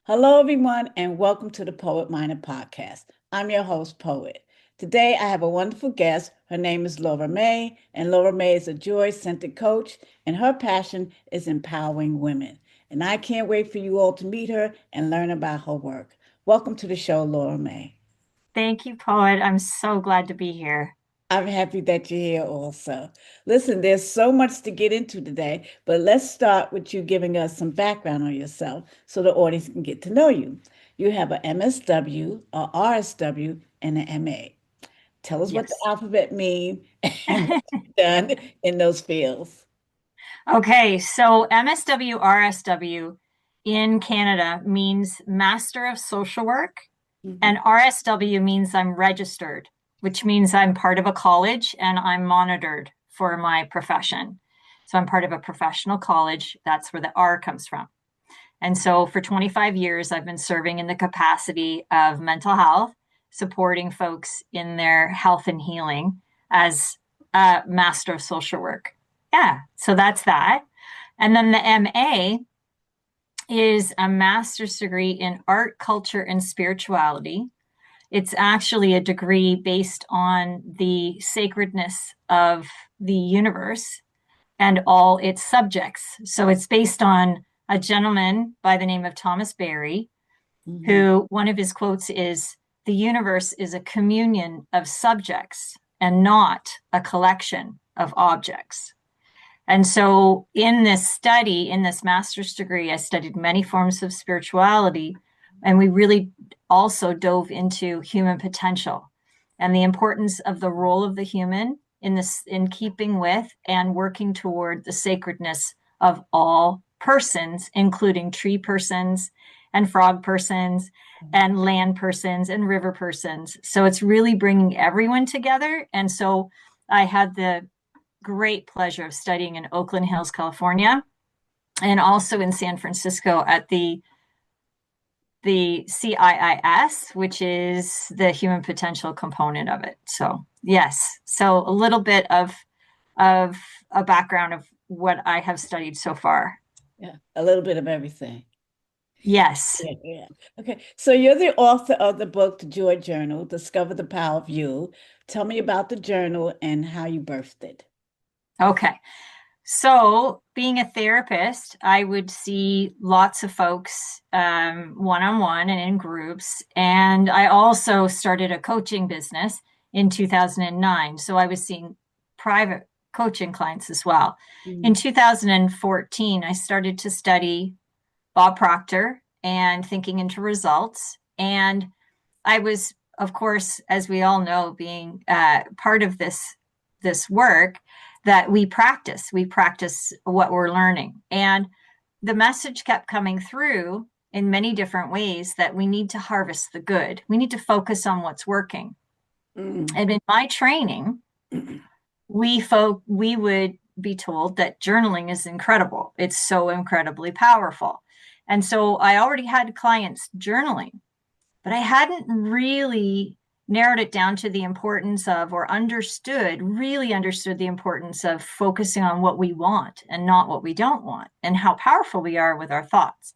Hello, everyone, and welcome to the Poet Minor Podcast. I'm your host, Poet. Today, I have a wonderful guest. Her name is Laura May, and Laura May is a joy-centered coach, and her passion is empowering women. And I can't wait for you all to meet her and learn about her work. Welcome to the show, Laura May. Thank you, Poet. I'm so glad to be here. I'm happy that you're here also. Listen, there's so much to get into today, but let's start with you giving us some background on yourself so the audience can get to know you. You have a MSW, a RSW, and an MA. Tell us what the Yes. alphabet mean and what you've done in those fields. Okay, so MSW RSW in Canada means Master of Social Work, Mhm. and RSW means I'm registered, which means I'm part of a college and I'm monitored for my profession. So I'm part of a professional college. That's where the R comes from. And so for 25 years, I've been serving in the capacity of mental health, supporting folks in their health and healing as a master of social work. Yeah, so that's that. And then the MA is a master's degree in art, culture, and spirituality. It's actually a degree based on the sacredness of the universe and all its subjects. So it's based on a gentleman by the name of Thomas Berry, Mhm. who one of his quotes is, "The universe is a communion of subjects and not a collection of objects." And so, in this study, in this master's degree, I studied many forms of spirituality, and we really also dove into human potential and the importance of the role of the human in this, in keeping with and working toward the sacredness of all persons, including tree persons and frog persons and land persons and river persons. So it's really bringing everyone together. And so I had the great pleasure of studying in Oakland Hills, California, and also in San Francisco at the CIIS, which is the human potential component of it. So yes, so a little bit of a background of what I have studied so far. Yeah, a little bit of everything. Yes. Yeah, yeah. Okay. So you're the author of the book, The Joy Journal, Discover the Power of You. Tell me about the journal and how you birthed it. Okay. So, being a therapist, I would see lots of folks one on one and in groups. And I also started a coaching business in 2009. So, I was seeing private coaching clients as well. In Mhm. 2014, I started to study Bob Proctor and thinking into results. And I was, of course, as we all know, being part of this work that we practice what we're learning, and the message kept coming through in many different ways that we need to harvest the good. We need to focus on what's working. Mm. And in my training, we would be told that journaling is incredible. It's so incredibly powerful. And so I already had clients journaling, but I hadn't really narrowed it down to the importance of, or really understood the importance of focusing on what we want and not what we don't want, and how powerful we are with our thoughts.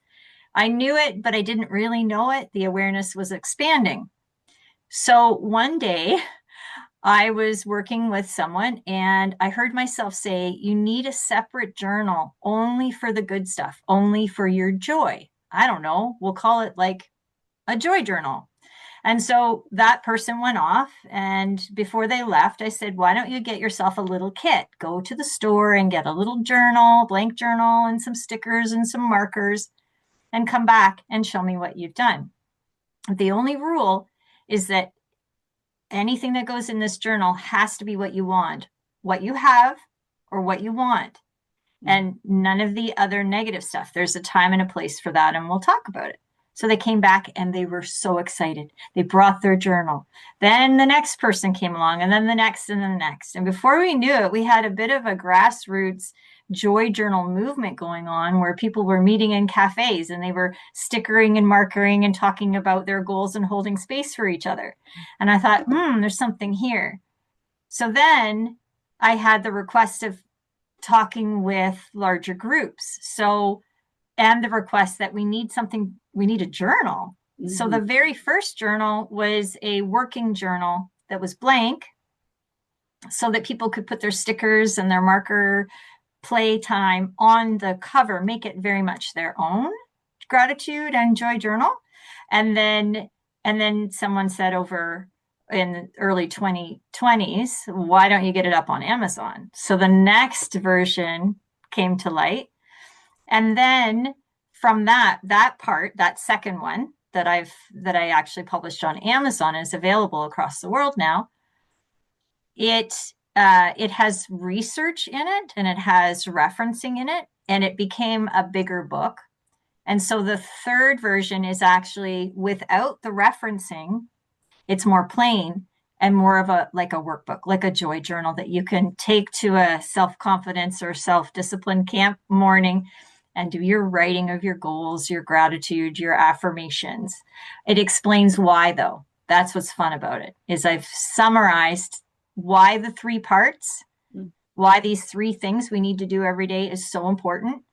I knew it, but I didn't really know it. The awareness was expanding. So one day, I was working with someone and I heard myself say, "You need a separate journal only for the good stuff, only for your joy." I don't know, we'll call it like a joy journal. And so that person went off. And before they left, I said, "Why don't you get yourself a little kit? Go to the store and get a little journal, blank journal, and some stickers and some markers, and come back and show me what you've done." The only rule is that anything that goes in this journal has to be what you want, what you have, or what you want, Mm. and none of the other negative stuff. There's a time and a place for that, and we'll talk about it. So they came back and they were so excited. They brought their journal. Then the next person came along, and then the next, and then the next. And before we knew it, we had a bit of a grassroots joy journal movement going on where people were meeting in cafes and they were stickering and markering and talking about their goals and holding space for each other. And I thought, there's something here. So then I had the request of talking with larger groups. So and the request that we need a journal. So the very first journal was a working journal that was blank so that people could put their stickers and their marker playtime on the cover, make it very much their own gratitude and joy journal. And then someone said over in the early 2020s, why don't you get it up on Amazon? So the next version came to light. And then from that second one that I actually published on Amazon is available across the world now. It has research in it and it has referencing in it, and it became a bigger book. And so the third version is actually without the referencing. It's more plain and more of a workbook, like a joy journal that you can take to a self-confidence or self-discipline camp morning and do your writing of your goals, your gratitude, your affirmations. It explains why, though. That's what's fun about it, is I've summarized why the three parts, why these three things we need to do every day is so important.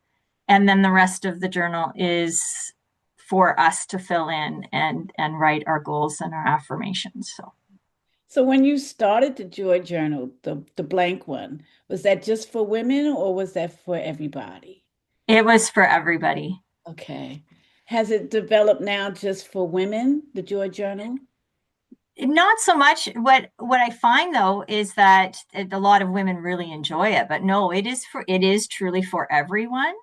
And then the rest of the journal is for us to fill in and write our goals and our affirmations. So when you started the Joy Journal, the blank one, was that just for women or was that for everybody? It was for everybody. Okay. Has it developed now just for women, the Joy Journal? Not so much. What I find though is that a lot of women really enjoy it, but no, it is truly for everyone.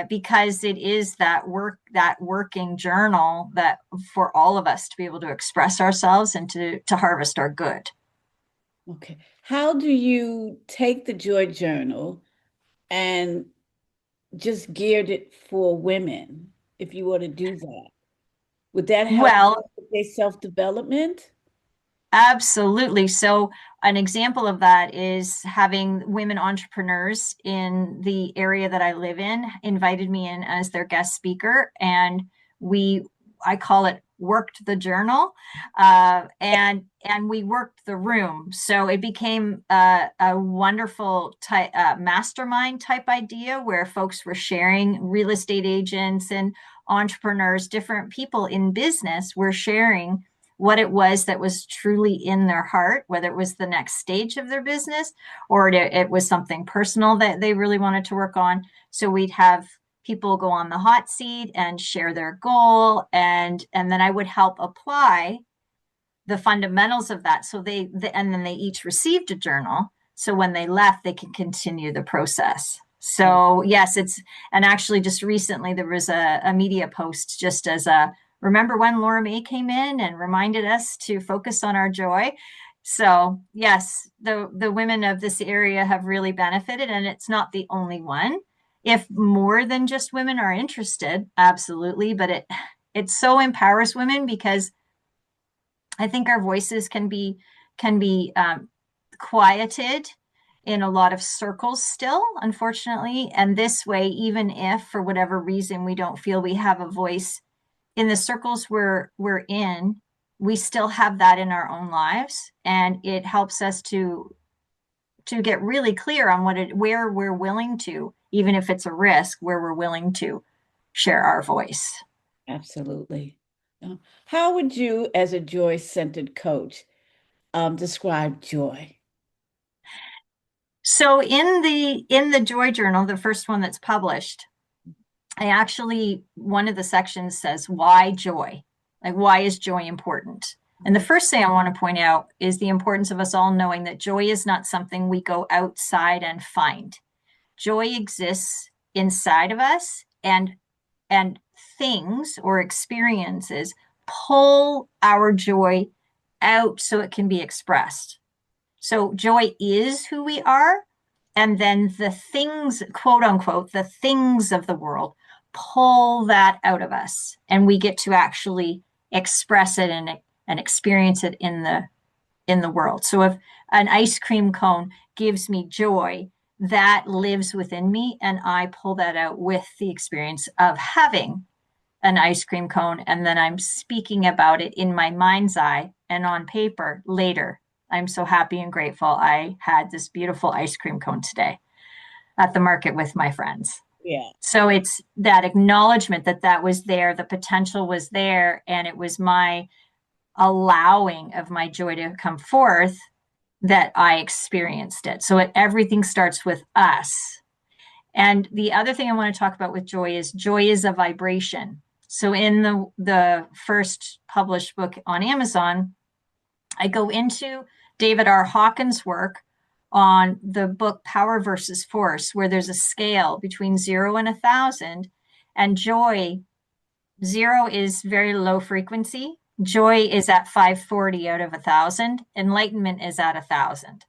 Because it is that working journal that for all of us to be able to express ourselves and to harvest our good. Okay. How do you take the Joy Journal and just geared it for women, if you were to do that? Would that help with their self-development? Absolutely. So an example of that is having women entrepreneurs in the area that I live in invited me in as their guest speaker. And I call it worked the journal, and we worked the room. So it became a wonderful mastermind type idea where folks were sharing, real estate agents and entrepreneurs, different people in business were sharing what it was that was truly in their heart, whether it was the next stage of their business or it was something personal that they really wanted to work on. So we'd have people go on the hot seat and share their goal, and then I would help apply the fundamentals of that. So and then they each received a journal. So when they left, they can continue the process. So yes, and actually just recently there was a media post just as remember when Laura May came in and reminded us to focus on our joy? So yes, the women of this area have really benefited, and it's not the only one. If more than just women are interested, absolutely. But it so empowers women because I think our voices can be quieted in a lot of circles still, unfortunately. And this way, even if for whatever reason we don't feel we have a voice in the circles we're in, we still have that in our own lives, and it helps us to get really clear on where we're willing to, even if it's a risk, where we're willing to share our voice. Absolutely. How would you, as a joy-centered coach, describe joy? So in the Joy Journal, the first one that's published, one of the sections says, why joy? Like, why is joy important? And the first thing I want to point out is the importance of us all knowing that joy is not something we go outside and find. Joy exists inside of us, and things or experiences pull our joy out so it can be expressed. So joy is who we are, and then the things, quote unquote, the things of the world pull that out of us, and we get to actually express it and experience it in the world. So if an ice cream cone gives me joy, that lives within me, and I pull that out with the experience of having an ice cream cone, and then I'm speaking about it in my mind's eye and on paper later. I'm so happy and grateful I had this beautiful ice cream cone today at the market with my friends. Yeah. So it's that acknowledgement that that was there, the potential was there, and it was my allowing of my joy to come forth that I experienced it. So everything starts with us. And the other thing I want to talk about with joy is a vibration. So in the first published book on Amazon, I go into David R. Hawkins' work on the book Power versus Force, where there's a scale between 0 and 1,000. And joy, 0 is very low frequency. Joy is at 540 out of 1,000. Enlightenment is at 1,000.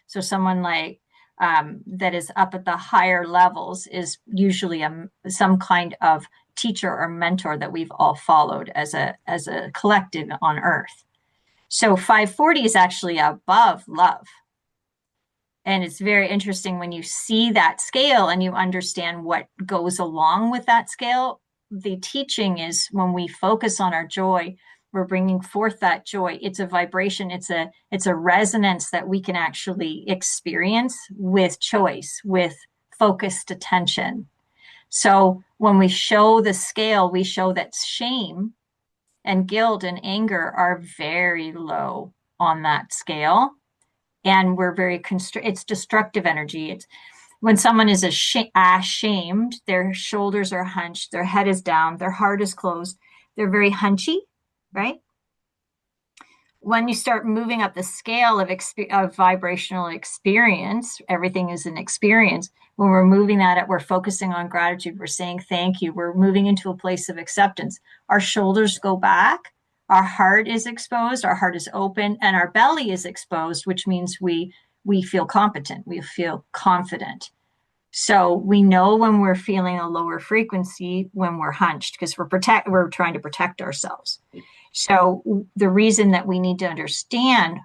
So someone like that is up at the higher levels is usually some kind of teacher or mentor that we've all followed as a collective on Earth. So 540 is actually above love. And it's very interesting when you see that scale and you understand what goes along with that scale. The teaching is when we focus on our joy, we're bringing forth that joy. It's a vibration. It's a resonance that we can actually experience with choice, with focused attention. So when we show the scale, we show that shame and guilt and anger are very low on that scale. And we're very it's destructive energy. It's when someone is ashamed, their shoulders are hunched, their head is down, their heart is closed, they're very hunchy, right? When you start moving up the scale of vibrational experience, everything is an experience. When we're moving that up, we're focusing on gratitude. We're saying thank you. We're moving into a place of acceptance. Our shoulders go back. Our heart is exposed. Our heart is open, and our belly is exposed, which means we feel competent. We feel confident. So we know when we're feeling a lower frequency when we're hunched because we're trying to protect ourselves. So the reason that we need to understand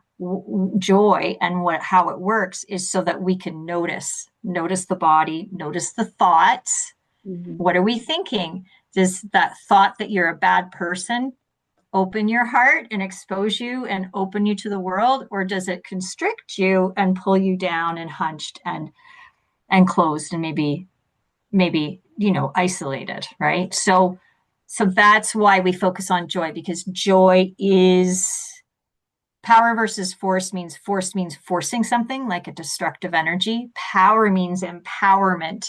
joy and how it works is so that we can notice the body, notice the thoughts. Mm-hmm. What are we thinking? Does that thought that you're a bad person open your heart and expose you and open you to the world, or does it constrict you and pull you down and hunched and closed and maybe isolated, right? So that's why we focus on joy, because joy is power versus force means forcing something like a destructive energy. Power means empowerment.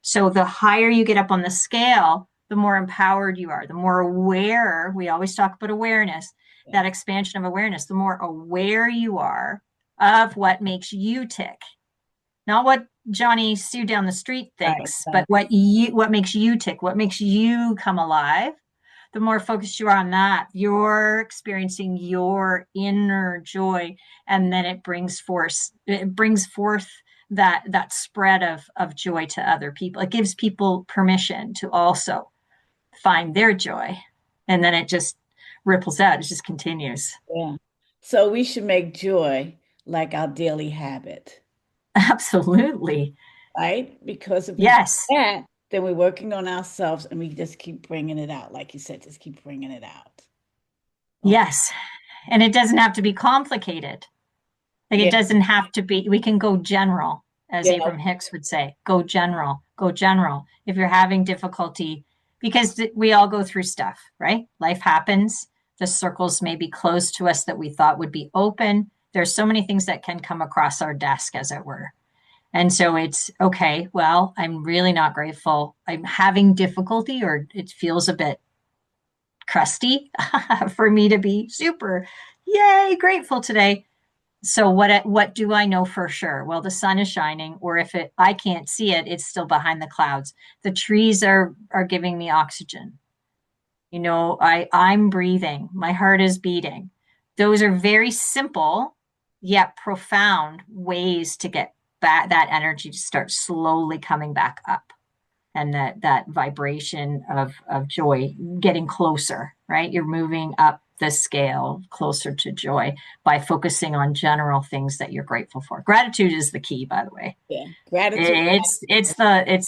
So the higher you get up on the scale, the more empowered you are, the more aware. We always talk about awareness, that expansion of awareness. The more aware you are of what makes you tick, not what Johnny Sue down the street thinks, Right. but what makes you tick, what makes you come alive. The more focused you are on that, you're experiencing your inner joy, and then it brings forth that spread of joy to other people. It gives people permission to also find their joy, and then it just ripples out. It just continues. Yeah. So we should make joy like our daily habit, Absolutely. right? Because if we do Yes. that, then we're working on ourselves and we just keep bringing it out. Like you said, just keep bringing it out. Okay. Yes. And it doesn't have to be complicated. Like Yeah. it doesn't have to be, we can go general, as Yeah. Abraham Hicks would say, go general, go general. If you're having difficulty, because we all go through stuff, right? Life happens. The circles may be closed to us that we thought would be open. There's so many things that can come across our desk, as it were. And so it's okay, well, I'm really not grateful. I'm having difficulty, or it feels a bit crusty for me to be super, yay, grateful today. So what do I know for sure? Well, the sun is shining, or if I can't see it, it's still behind the clouds. The trees are giving me oxygen. I'm breathing. My heart is beating. Those are very simple yet profound ways to get back that energy to start slowly coming back up, and that vibration of joy getting closer, right? You're moving up the scale closer to joy by focusing on general things that you're grateful for. Gratitude is the key, by the way. Yeah. Gratitude. It's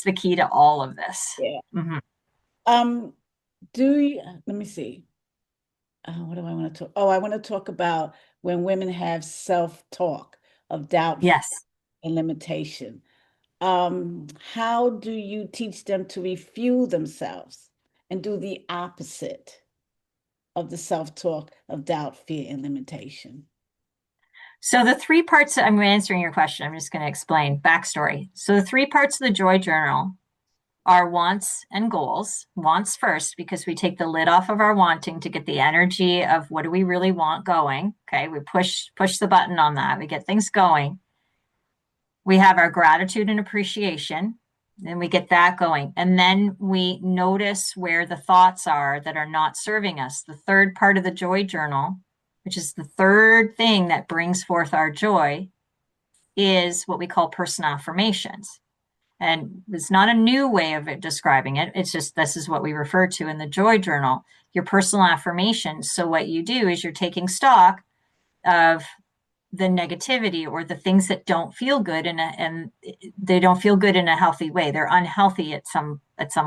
the key to all of this. Yeah. Mm-hmm. Let me see. What do I want to talk? Oh, I want to talk about when women have self-talk of doubt Yes. and limitation. how do you teach them to refuel themselves and do the opposite of the self-talk of doubt, fear, and limitation? So the three parts, I'm answering your question. I'm just going to explain backstory. So the three parts of the Joy Journal are wants and goals. Wants first, because we take the lid off of our wanting to get the energy of what do we really want going. Okay, we push the button on that. We get things going. We have our gratitude and appreciation, and we get that going. And then we notice where the thoughts are that are not serving us. The third part of the Joy Journal, which is the third thing that brings forth our joy, is what we call personal affirmations. And it's not a new way of describing it. It's just this is what we refer to in the Joy Journal, your personal affirmations. So what you do is you're taking stock of the negativity or the things that don't feel good and they don't feel good in a healthy way. They're unhealthy at some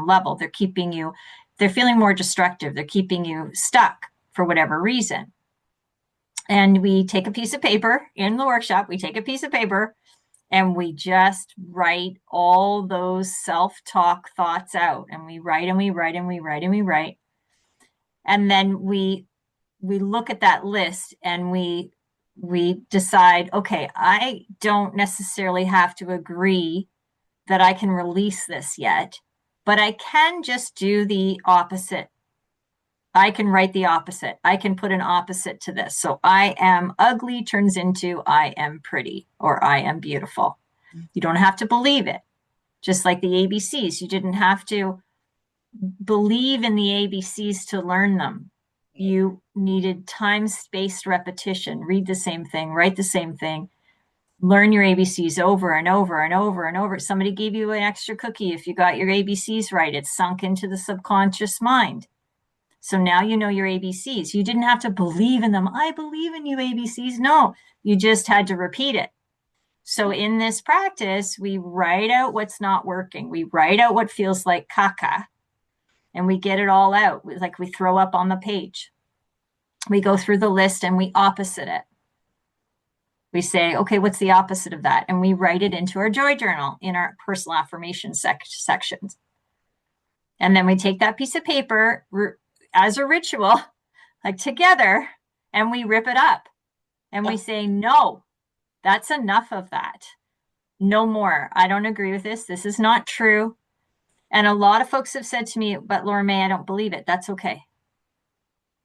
level. They're feeling more destructive. They're keeping you stuck for whatever reason. And we take a piece of paper in the workshop, we take a piece of paper and we just write all those self-talk thoughts out. And we write and we write and we write and we write. And then we look at that list and we decide, okay, I don't necessarily have to agree that I can release this yet, but I can just do the opposite. I can write the opposite. I can put an opposite to this. So I am ugly turns into I am pretty or I am beautiful. You don't have to believe it. Just like the ABCs, you didn't have to believe in the ABCs to learn them. You needed time-spaced repetition. Read the same thing, write the same thing, learn your ABCs over and over and over and over. Somebody gave you an extra cookie. If you got your ABCs right, it's sunk into the subconscious mind. So now you know your ABCs. You didn't have to believe in them. I believe in you, ABCs. No, you just had to repeat it. So in this practice, we write out what's not working. We write out what feels like caca, and we get it all out. Like we throw up on the page. We go through the list and we opposite it. We say, okay, what's the opposite of that? And we write it into our Joy Journal in our personal affirmation sections. And then we take that piece of paper as a ritual, like together, and we rip it up and we say, no, that's enough of that. No more. I don't agree with this. This is not true. And a lot of folks have said to me, but Laura May, I don't believe it. That's okay.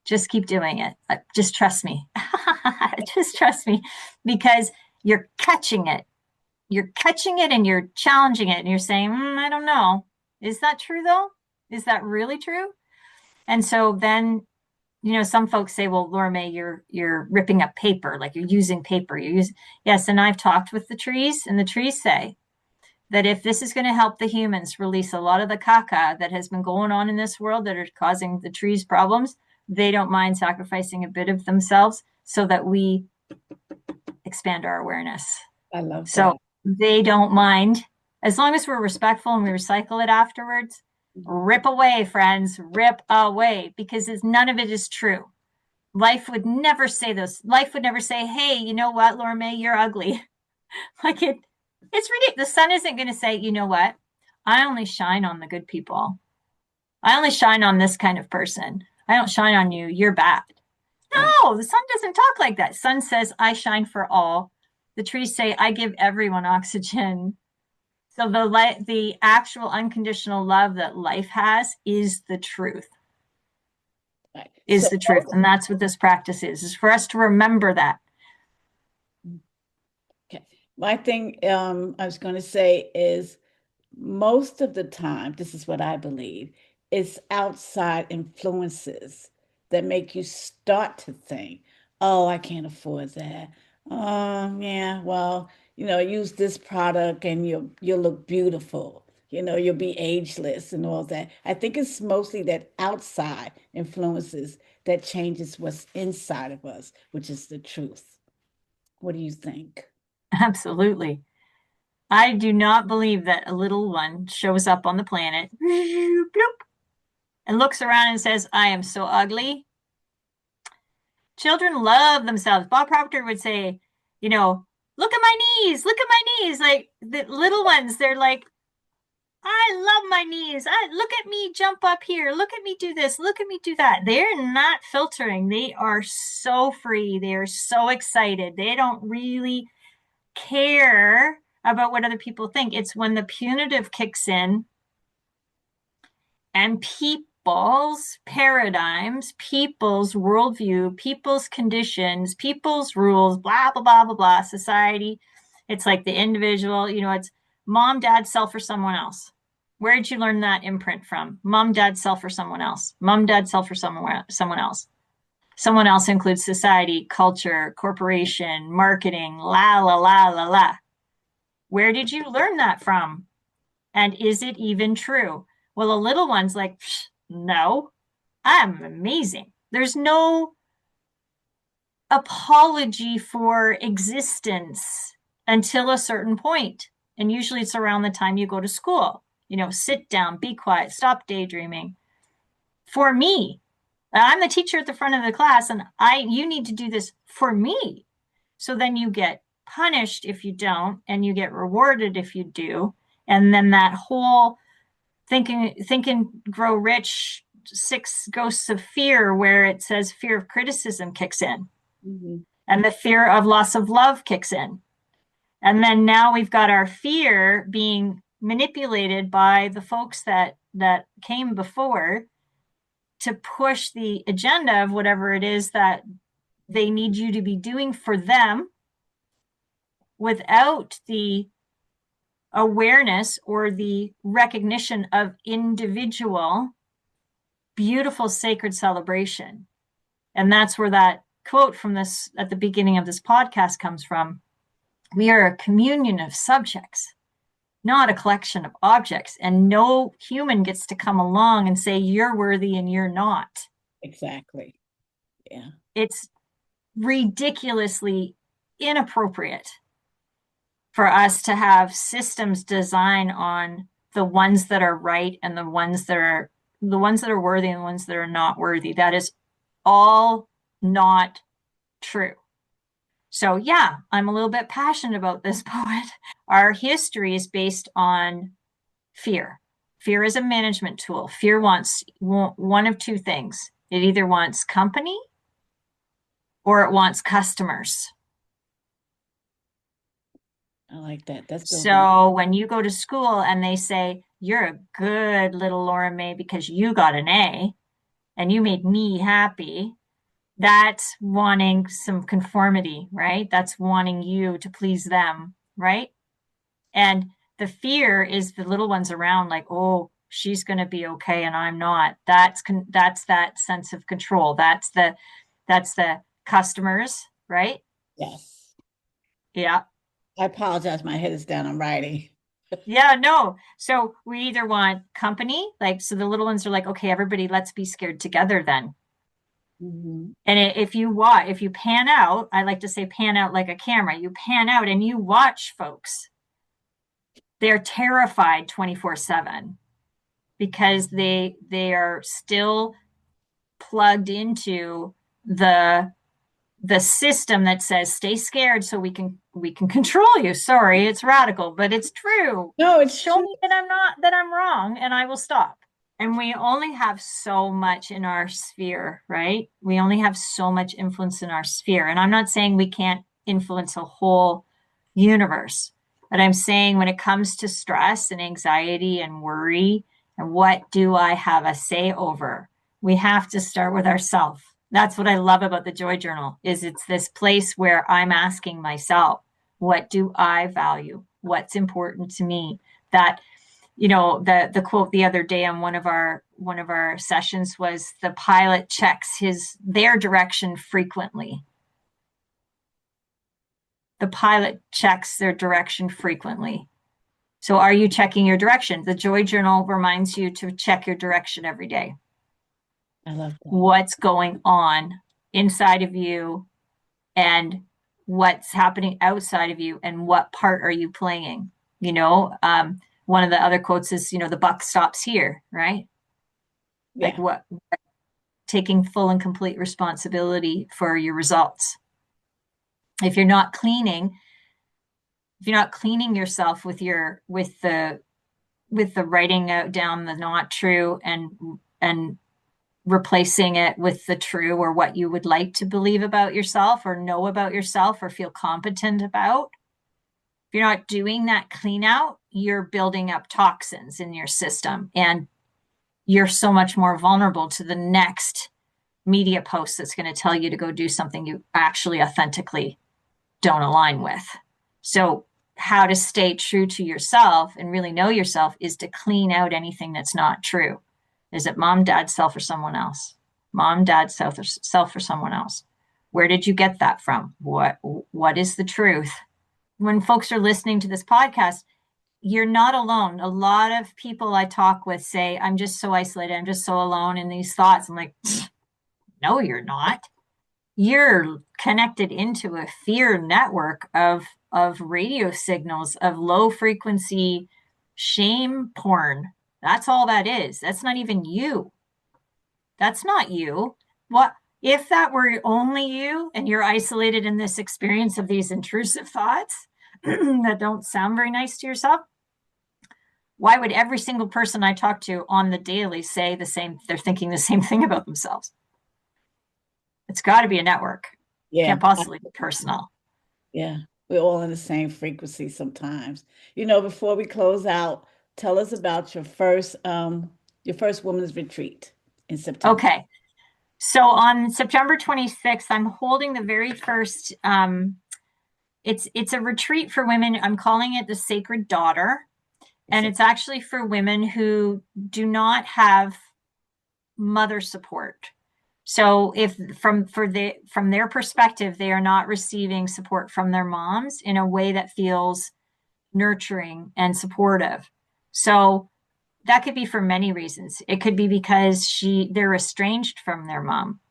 Just keep doing it. Just trust me. Just trust me, because you're catching it. You're catching it and you're challenging it and you're saying, I don't know. Is that true though? Is that really true? And so then, some folks say, well, Laura May, you're ripping up paper, like you're using paper. Yes. And I've talked with the trees, and the trees say that if this is going to help the humans release a lot of the caca that has been going on in this world that are causing the trees problems, they don't mind sacrificing a bit of themselves so that we expand our awareness. I love that. So they don't mind, as long as we're respectful and we recycle it afterwards. Rip away, friends, rip away, because none of it is true. Life would never say this. Life would never say, hey, you know what, Laura May, you're ugly. It's ridiculous. The sun isn't going to say, you know what, I only shine on the good people. I only shine on this kind of person. I don't shine on you. You're bad. No, the sun doesn't talk like that. Sun says, I shine for all. The trees say, I give everyone oxygen. So the actual unconditional love that life has is the truth. Right. Is the truth. And that's what this practice is for us to remember that. Okay. My thing I was going to say is most of the time, this is what I believe, it's outside influences that make you start to think, oh, I can't afford that. Yeah, well, use this product and you'll look beautiful. You'll be ageless and all that. I think it's mostly that outside influences that changes what's inside of us, which is the truth. What do you think? Absolutely. I do not believe that a little one shows up on the planet and looks around and says, I am so ugly. Children love themselves. Bob Proctor would say, Look at my knees. Look at my knees. Like the little ones, they're like, I love my knees. Look at me jump up here. Look at me do this. Look at me do that. They're not filtering. They are so free. They are so excited. They don't really care about what other people think. It's when the punitive kicks in and people's paradigms, people's worldview, people's conditions, people's rules, blah, blah, blah, blah, blah, society. It's like the individual, it's mom, dad, self, or someone else. Where did you learn that imprint from? Mom, dad, self, or someone else? Mom, dad, self, or someone else? Someone else includes society, culture, corporation, marketing, la, la, la, la, la. Where did you learn that from? And is it even true? Well, the little one's like, no, I'm amazing. There's no apology for existence until a certain point. And usually it's around the time you go to school. Sit down, be quiet, stop daydreaming. For me, I'm the teacher at the front of the class, and you need to do this for me. So then you get punished if you don't, and you get rewarded if you do. And then that whole Think and Grow Rich, 6 Ghosts of Fear, where it says fear of criticism kicks in, and the fear of loss of love kicks in. And then now we've got our fear being manipulated by the folks that came before to push the agenda of whatever it is that they need you to be doing for them, without the awareness or the recognition of individual beautiful sacred celebration. And that's where that quote from this at the beginning of this podcast comes from. We are a communion of subjects, not a collection of objects. And no human gets to come along and say you're worthy and you're not. Exactly. Yeah. It's ridiculously inappropriate for us to have systems design on the ones that are right and the ones that are worthy and the ones that are not worthy. That is all not true. So yeah, I'm a little bit passionate about this, poet. Our history is based on fear. Fear is a management tool. Fear wants one of two things. It either wants company or it wants customers. I like that. That's good. So when you go to school and they say, you're a good little Laura May because you got an A and you made me happy, that's wanting some conformity, right? That's wanting you to please them, right? And the fear is the little ones around like, oh, she's going to be okay and I'm not. That's that sense of control. That's the customers, right? Yes. Yeah. I apologize. My head is down. I'm writing. Yeah, no. So we either want company, like, so the little ones are like, okay, everybody, let's be scared together then. And if you pan out, I like to say pan out like a camera. You pan out and you watch folks. They're terrified 24/7 because they are still plugged into the system that says stay scared so we can control you. Sorry, it's radical, but it's true. No, it's Show true. me that I'm wrong and I will stop. And we only have so much in our sphere, right? We only have so much influence in our sphere. And I'm not saying we can't influence a whole universe, but I'm saying when it comes to stress and anxiety and worry, and what do I have a say over? We have to start with ourselves. That's what I love about the Joy Journal is it's this place where I'm asking myself, what do I value? What's important to me? That, the quote the other day on one of our sessions was the pilot checks their direction frequently. The pilot checks their direction frequently. So are you checking your direction? The Joy Journal reminds you to check your direction every day. I love that. What's going on inside of you and what's happening outside of you and what part are you playing? One of the other quotes is, the buck stops here, right? Yeah. Like what taking full and complete responsibility for your results. If you're not cleaning, if you're not cleaning yourself with the writing out down the not true and replacing it with the true, or what you would like to believe about yourself or know about yourself or feel competent about. If you're not doing that clean out, you're building up toxins in your system, and you're so much more vulnerable to the next media post that's going to tell you to go do something you actually authentically don't align with. So how to stay true to yourself and really know yourself is to clean out anything that's not true. Is it mom, dad, self, or someone else? Mom, dad, self, or someone else? Where did you get that from? What is the truth? When folks are listening to this podcast, you're not alone. A lot of people I talk with say, I'm just so isolated. I'm just so alone in these thoughts. I'm like, no, you're not. You're connected into a fear network of radio signals, of low frequency shame porn. That's all that is. That's not even you. That's not you. What if that were only you and you're isolated in this experience of these intrusive thoughts that don't sound very nice to yourself? Why would every single person I talk to on the daily say the same? They're thinking the same thing about themselves. It's got to be a network. Yeah. Can't possibly be personal. Yeah. We're all in the same frequency sometimes. Before we close out, tell us about your first women's retreat in September. Okay. So on September 26th, I'm holding the very first, it's a retreat for women. I'm calling it the Sacred Daughter. And it's actually for women who do not have mother support. So if from their perspective, they are not receiving support from their moms in a way that feels nurturing and supportive. So that could be for many reasons. It could be because they're estranged from their mom.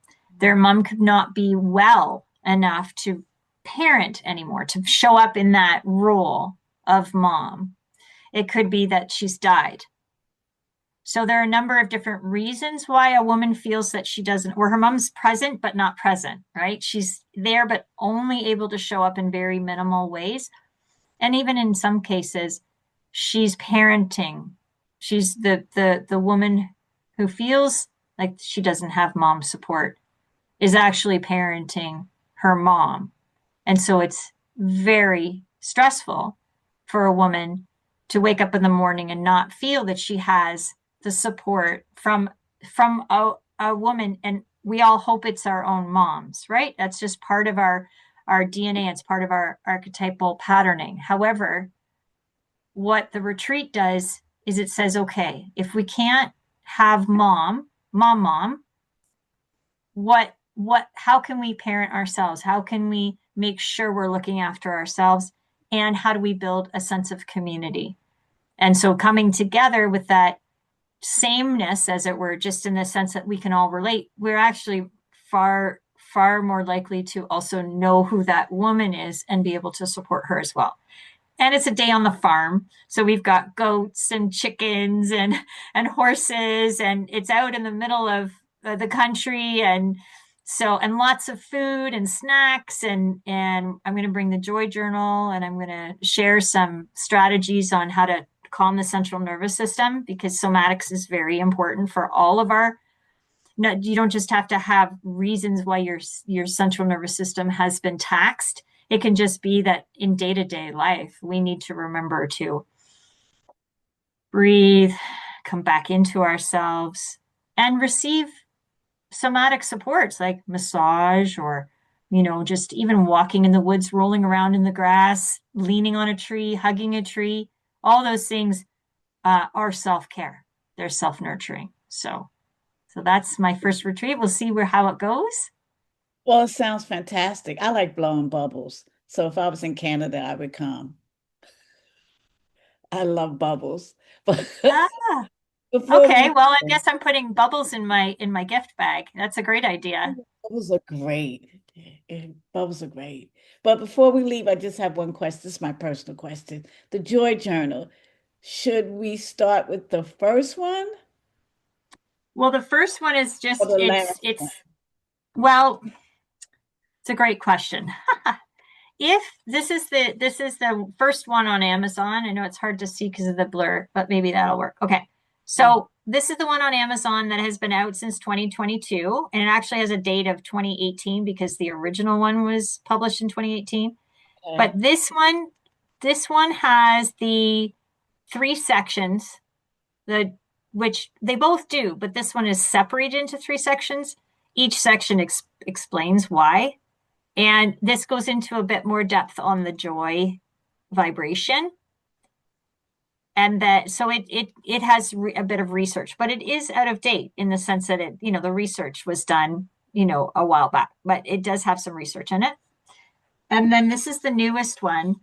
Their mom could not be well enough to parent anymore, to show up in that role of mom. It could be that she's died. So there are a number of different reasons why a woman feels that she doesn't, or her mom's present, but not present, right? She's there, but only able to show up in very minimal ways. And even in some cases, she's parenting. She's the woman who feels like she doesn't have mom support is actually parenting her mom. And so it's very stressful for a woman to wake up in the morning and not feel that she has the support from a woman. And we all hope it's our own moms, right? That's just part of our DNA. It's part of our archetypal patterning. However, what the retreat does is it says, okay, if we can't have mom, how can we parent ourselves? How can we make sure we're looking after ourselves? And how do we build a sense of community? And so coming together with that sameness, as it were, just in the sense that we can all relate, we're actually far more likely to also know who that woman is and be able to support her as well. And it's a day on the farm. So we've got goats and chickens and horses, and it's out in the middle of the country. And lots of food and snacks. And I'm going to bring the Joy Journal, and I'm going to share some strategies on how to calm the central nervous system, because somatics is very important for all of our. No, you don't just have to have reasons why your central nervous system has been taxed. It can just be that in day-to-day life, we need to remember to breathe, come back into ourselves, and receive somatic supports like massage, or just even walking in the woods, rolling around in the grass, leaning on a tree, hugging a tree. All those things are self-care. They're self-nurturing. So that's my first retreat. We'll see how it goes. Well, it sounds fantastic. I like blowing bubbles. So if I was in Canada, I would come. I love bubbles. Ah, okay. Well, I guess I'm putting bubbles in my gift bag. That's a great idea. Bubbles are great. Bubbles are great. But before we leave, I just have one question. This is my personal question. The Joy Journal. Should we start with the first one? Well, the first one is just Or the last one? well, it's a great question. if this is the first one on Amazon. I know it's hard to see because of the blur, but maybe that'll work. Okay. So this is the one on Amazon that has been out since 2022, and it actually has a date of 2018 because the original one was published in 2018. Okay. But this one has the 3 sections, which they both do, but this one is separated into 3 sections. Each section explains why. And this goes into a bit more depth on the joy vibration. And so it has a bit of research, but it is out of date in the sense that the research was done, a while back, but it does have some research in it. And then this is the newest one,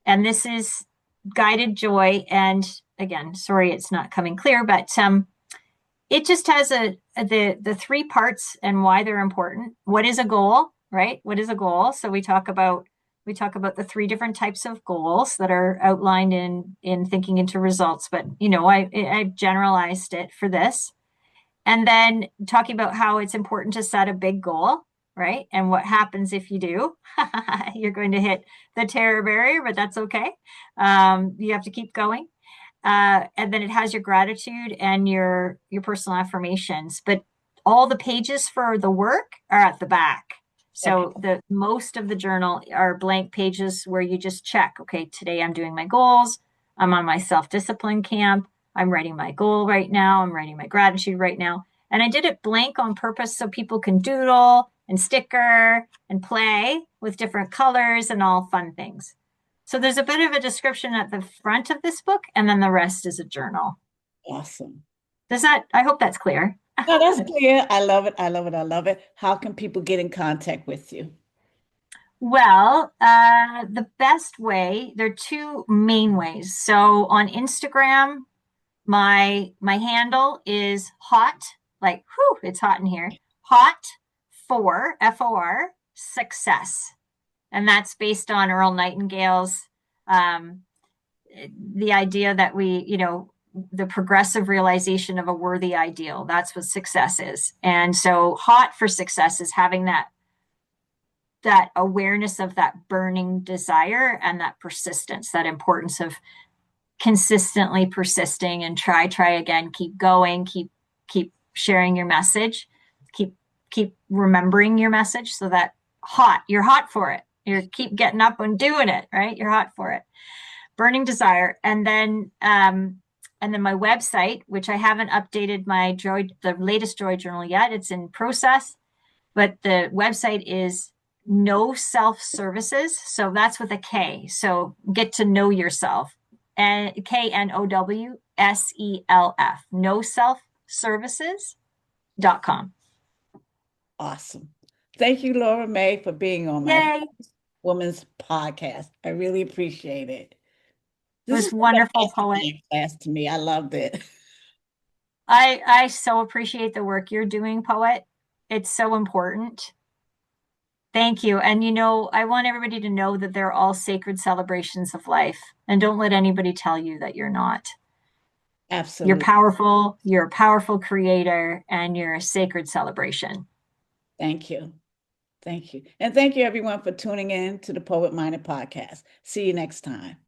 and this is Guided Joy. And again, sorry, it's not coming clear, but it just has the 3 parts and why they're important. What is a goal, right? What is a goal? So we talk about the 3 different types of goals that are outlined in Thinking into Results, but I generalized it for this. And then talking about how it's important to set a big goal, right? And what happens if you do? You're going to hit the terror barrier, but that's okay. You have to keep going. And then it has your gratitude and your personal affirmations, but all the pages for the work are at the back. So the most of the journal are blank pages where you just check, okay, today I'm doing my goals. I'm on my self-discipline camp. I'm writing my goal right now. I'm writing my gratitude right now. And I did it blank on purpose so people can doodle and sticker and play with different colors and all fun things. So there's a bit of a description at the front of this book, and then the rest is a journal. Awesome. I hope that's clear. No, that's clear. I love it. I love it. I love it. How can people get in contact with you? Well, the best way, there are 2 main ways. So on Instagram, my handle is hot, like, whew, it's hot in here. Hot for FOR success. And that's based on Earl Nightingale's, the idea that the progressive realization of a worthy ideal. That's what success is. And so hot for success is having that awareness of that burning desire and that persistence, that importance of consistently persisting and try again, keep going, keep sharing your message, keep remembering your message, so that you're hot for it. You keep getting up and doing it, right? You're hot for it. Burning desire. And then my website, which I haven't updated the latest Joy Journal yet. It's in process, but the website is Know Self Services. So that's with a K. So get to know yourself. And KNOWSELF. KnowSelfServices.com. Awesome. Thank you, Laura May, for being on my Woman's podcast. I really appreciate it. It was wonderful, Poet. Class to me. I loved it. I so appreciate the work you're doing, Poet. It's so important. Thank you. And I want everybody to know that they're all sacred celebrations of life. And don't let anybody tell you that you're not. Absolutely. You're powerful. You're a powerful creator, and you're a sacred celebration. Thank you. Thank you. And thank you, everyone, for tuning in to the Poet Minded podcast. See you next time.